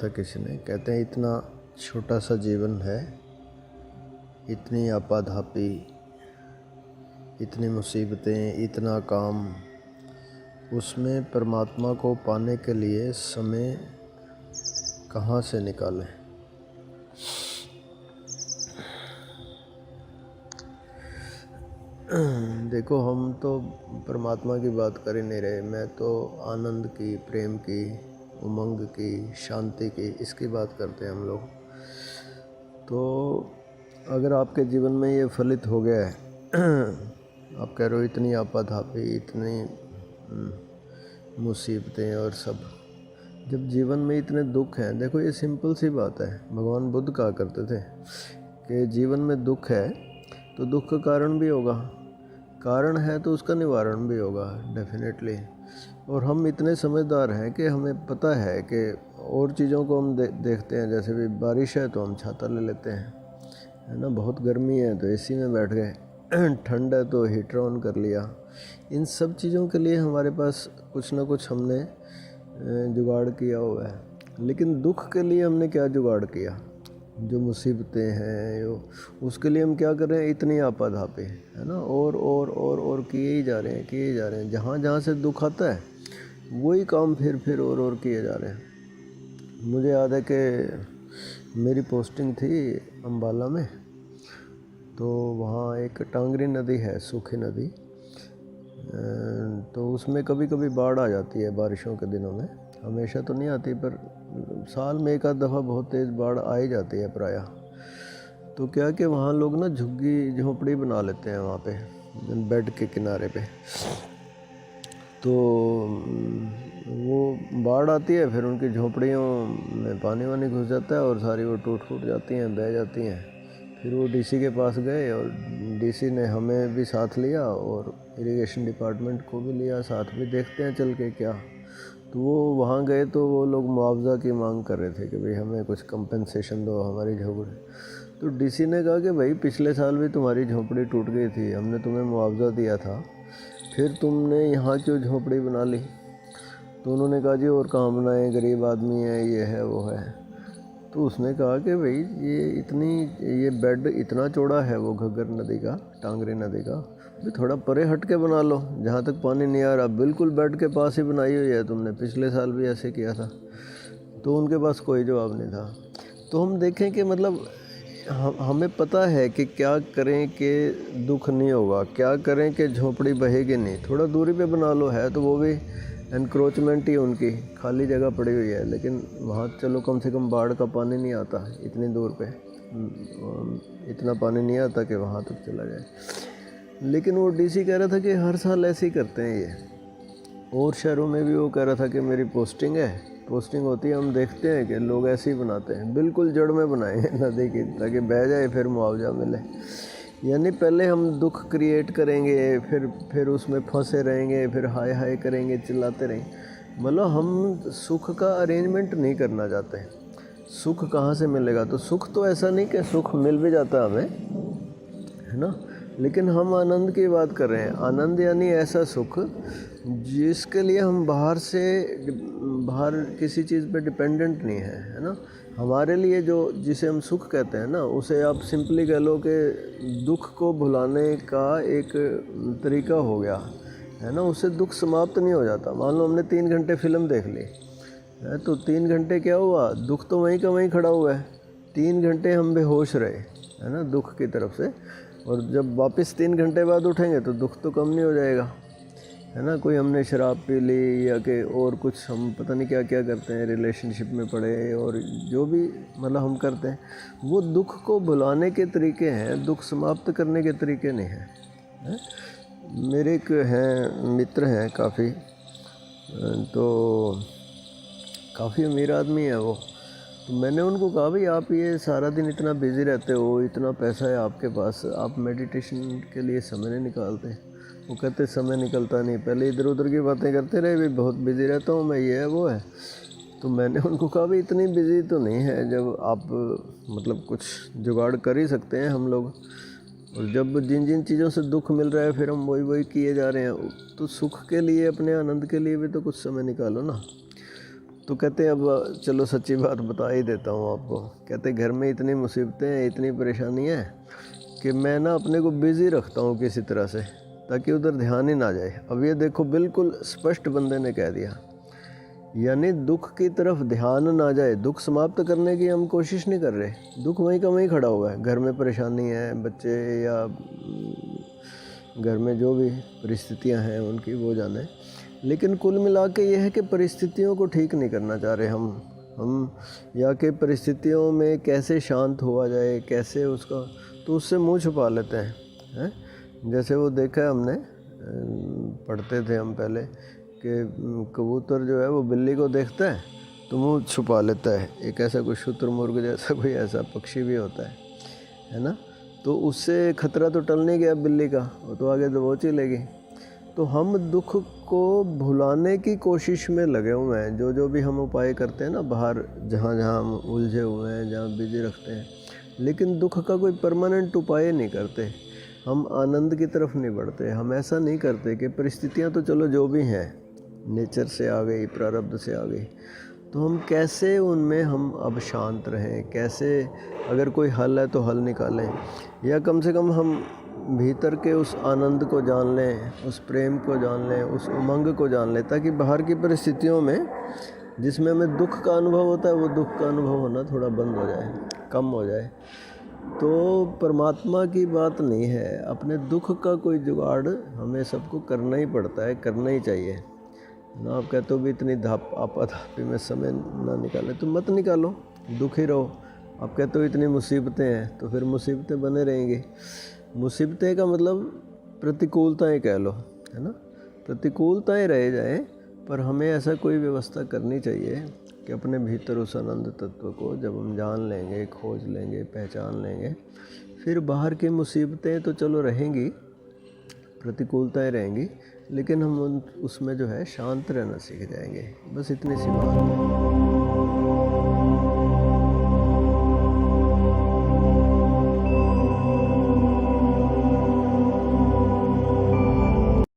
था किसी ने, कहते हैं इतना छोटा सा जीवन है, इतनी आपाधापी, इतनी मुसीबतें, इतना काम, उसमें परमात्मा को पाने के लिए समय कहाँ से निकालें। देखो, हम तो परमात्मा की बात कर ही नहीं रहे, मैं तो आनंद की, प्रेम की, उमंग की, शांति की, इसकी बात करते हैं हम लोग। तो अगर आपके जीवन में ये फलित हो गया है, आप कह रहे हो इतनी आपाधापी, इतनी मुसीबतें और सब, जब जीवन में इतने दुख हैं, देखो ये सिंपल सी बात है। भगवान बुद्ध कहा करते थे कि जीवन में दुख है तो दुख का कारण भी होगा, कारण है तो उसका निवारण भी होगा डेफिनेटली। और हम इतने समझदार हैं कि हमें पता है कि और चीज़ों को हम देखते हैं, जैसे भी बारिश है तो हम छाता ले लेते हैं, है ना। बहुत गर्मी है तो एसी में बैठ गए, ठंड है तो हीटर ऑन कर लिया। इन सब चीज़ों के लिए हमारे पास कुछ ना कुछ हमने जुगाड़ किया हुआ है। लेकिन दुख के लिए हमने क्या जुगाड़ किया? जो मुसीबतें हैं उसके लिए हम क्या कर रहे हैं? इतनी आपाधापी, है ना, और किए ही जा रहे हैं। जहाँ जहाँ से दुख आता है वही काम फिर और किए जा रहे हैं। मुझे याद है कि मेरी पोस्टिंग थी अम्बाला में, तो वहाँ एक टांगरी नदी है, सूखी नदी, तो उसमें कभी कभी बाढ़ आ जाती है बारिशों के दिनों में। हमेशा तो नहीं आती, पर साल में एक आध दफ़ा बहुत तेज़ बाढ़ आ ही जाती है प्रायः। तो क्या कि वहाँ लोग ना झुग्गी झोंपड़ी बना लेते हैं वहाँ पे, बेड के किनारे पे। तो वो बाढ़ आती है, फिर उनकी झोंपड़ियों में पानी वानी घुस जाता है और सारी वो टूट फूट जाती हैं, बह जाती हैं। फिर वो डीसी के पास गए और डीसी ने हमें भी साथ लिया और इरिगेशन डिपार्टमेंट को भी लिया साथ में, देखते हैं चल के क्या। तो वो वहाँ गए तो वो लोग मुआवजा की मांग कर रहे थे कि भाई हमें कुछ कंपनसेशन दो हमारी झोपड़ी। तो डीसी ने कहा कि भाई पिछले साल भी तुम्हारी झोपड़ी टूट गई थी, हमने तुम्हें मुआवजा दिया था, फिर तुमने यहाँ क्यों झोपड़ी बना ली? तो उन्होंने कहा जी और कहाँ बनाए, गरीब आदमी है, ये है वो है। तो उसने कहा कि भाई ये बेड इतना चौड़ा है वो घग्गर नदी का, टांगरी नदी का, भी थोड़ा परे हट के बना लो जहाँ तक पानी नहीं आ रहा। बिल्कुल बेड के पास ही बनाई हुई है तुमने, पिछले साल भी ऐसे किया था। तो उनके पास कोई जवाब नहीं था। तो हम देखें कि मतलब हमें पता है कि क्या करें कि दुख नहीं होगा, क्या करें कि झोपड़ी बहेगी नहीं, थोड़ा दूरी पे बना लो। है तो वो भी एनक्रोचमेंट ही, उनकी खाली जगह पड़ी हुई है, लेकिन वहाँ चलो कम से कम बाढ़ का पानी नहीं आता इतनी दूर पे, इतना पानी नहीं आता कि वहाँ तक चला जाए। लेकिन वो डीसी कह रहा था कि हर साल ऐसे ही करते हैं ये, और शहरों में भी वो कह रहा था कि मेरी पोस्टिंग होती है, हम देखते हैं कि लोग ऐसे ही बनाते हैं, बिल्कुल जड़ में बनाएंगे नदी की, ताकि बह जाए फिर मुआवजा मिले। यानी पहले हम दुख क्रिएट करेंगे, फिर उसमें फंसे रहेंगे, फिर हाय हाय करेंगे, चिल्लाते रहेंगे। मतलब हम सुख का अरेंजमेंट नहीं करना चाहते। सुख कहाँ से मिलेगा? तो सुख तो ऐसा नहीं कि सुख मिल भी जाता हमें, है ना, लेकिन हम आनंद की बात कर रहे हैं। आनंद यानी ऐसा सुख जिसके लिए हम बाहर किसी चीज़ पे डिपेंडेंट नहीं है ना। हमारे लिए जिसे हम सुख कहते हैं ना, उसे आप सिंपली कह लो कि दुख को भुलाने का एक तरीका हो गया, है ना। उससे दुख समाप्त नहीं हो जाता। मान लो हमने 3 घंटे फिल्म देख ली है, तो 3 घंटे क्या हुआ? दुख तो वहीं का वहीं खड़ा हुआ है। 3 घंटे हम बेहोश रहे, है ना, दुख की तरफ से। और जब वापस 3 घंटे बाद उठेंगे तो दुख तो कम नहीं हो जाएगा, है ना। कोई हमने शराब पी ली या कि और कुछ, हम पता नहीं क्या क्या करते हैं, रिलेशनशिप में पड़े, और जो भी मतलब हम करते हैं, वो दुख को भुलाने के तरीके हैं, दुख समाप्त करने के तरीके नहीं हैं, है? मेरे एक हैं मित्र हैं काफ़ी, तो काफ़ी अमीर आदमी है वो। तो मैंने उनको कहा भाई आप ये सारा दिन इतना बिज़ी रहते हो, इतना पैसा है आपके पास, आप मेडिटेशन के लिए समय नहीं निकालते? वो कहते समय निकलता नहीं, पहले इधर उधर की बातें करते रहे, भाई बहुत बिज़ी रहता हूँ मैं, ये है वो है। तो मैंने उनको कहा भाई इतनी बिज़ी तो नहीं है, जब आप मतलब कुछ जुगाड़ कर ही सकते हैं हम लोग, और जब जिन जिन चीज़ों से दुख मिल रहा है फिर हम वही किए जा रहे हैं, तो सुख के लिए, अपने आनंद के लिए भी तो कुछ समय निकालो ना। तो कहते हैं अब चलो सच्ची बात बता ही देता हूँ आपको। कहते घर में इतनी मुसीबतें हैं, इतनी परेशानी है कि मैं ना अपने को बिज़ी रखता हूँ किसी तरह से, ताकि उधर ध्यान ही ना जाए। अब ये देखो बिल्कुल स्पष्ट बंदे ने कह दिया, यानी दुख की तरफ ध्यान ना जाए। दुख समाप्त करने की हम कोशिश नहीं कर रहे, दुख वहीं का वहीं खड़ा हुआ है। घर में परेशानी है, बच्चे या घर में जो भी परिस्थितियां हैं उनकी वो जाने, लेकिन कुल मिला के ये है कि परिस्थितियों को ठीक नहीं करना चाह रहे हम या कि परिस्थितियों में कैसे शांत हुआ जाए, कैसे उसका, तो उससे मुंह छुपा लेते हैं। जैसे वो देखा है हमने, पढ़ते थे हम पहले कि कबूतर जो है वो बिल्ली को देखता है तो मुंह छुपा लेता है। एक ऐसा कोई शुतुरमुर्ग जैसा कोई ऐसा पक्षी भी होता है ना। तो उससे खतरा तो टल नहीं गया बिल्ली का, वो तो आगे दबोच ही लेगी। तो हम दुख को भुलाने की कोशिश में लगे हुए हैं। जो भी हम उपाय करते हैं ना बाहर, जहाँ हम उलझे हुए हैं, जहाँ बिजी रखते हैं, लेकिन दुख का कोई परमानेंट उपाय नहीं करते। हम आनंद की तरफ नहीं बढ़ते। हम ऐसा नहीं करते कि परिस्थितियाँ तो चलो जो भी हैं, नेचर से आ गई, प्रारब्ध से आ गई, तो हम कैसे उनमें हम अब शांत रहें, कैसे अगर कोई हल है तो हल निकालें, या कम से कम हम भीतर के उस आनंद को जान लें, उस प्रेम को जान लें, उस उमंग को जान लें, ताकि बाहर की परिस्थितियों में जिसमें हमें दुख का अनुभव होता है वो दुख का अनुभव होना थोड़ा बंद हो जाए, कम हो जाए। तो परमात्मा की बात नहीं है, अपने दुख का कोई जुगाड़ हमें सबको करना ही पड़ता है, करना ही चाहिए ना। आप कहते हो भी इतनी आपाधापी में समय ना निकाले तो मत निकालो, दुखी रहो। आप कहते हो इतनी मुसीबतें हैं, तो फिर मुसीबतें बने रहेंगी। मुसीबतें का मतलब प्रतिकूलताएं कह लो, है ना। प्रतिकूलताएं रह जाएं, पर हमें ऐसा कोई व्यवस्था करनी चाहिए कि अपने भीतर उस आनंद तत्व को जब हम जान लेंगे, खोज लेंगे, पहचान लेंगे, फिर बाहर की मुसीबतें तो चलो रहेंगी, प्रतिकूलताएं रहेंगी, लेकिन हम उसमें जो है शांत रहना सीख जाएंगे। बस इतनी सी बात है।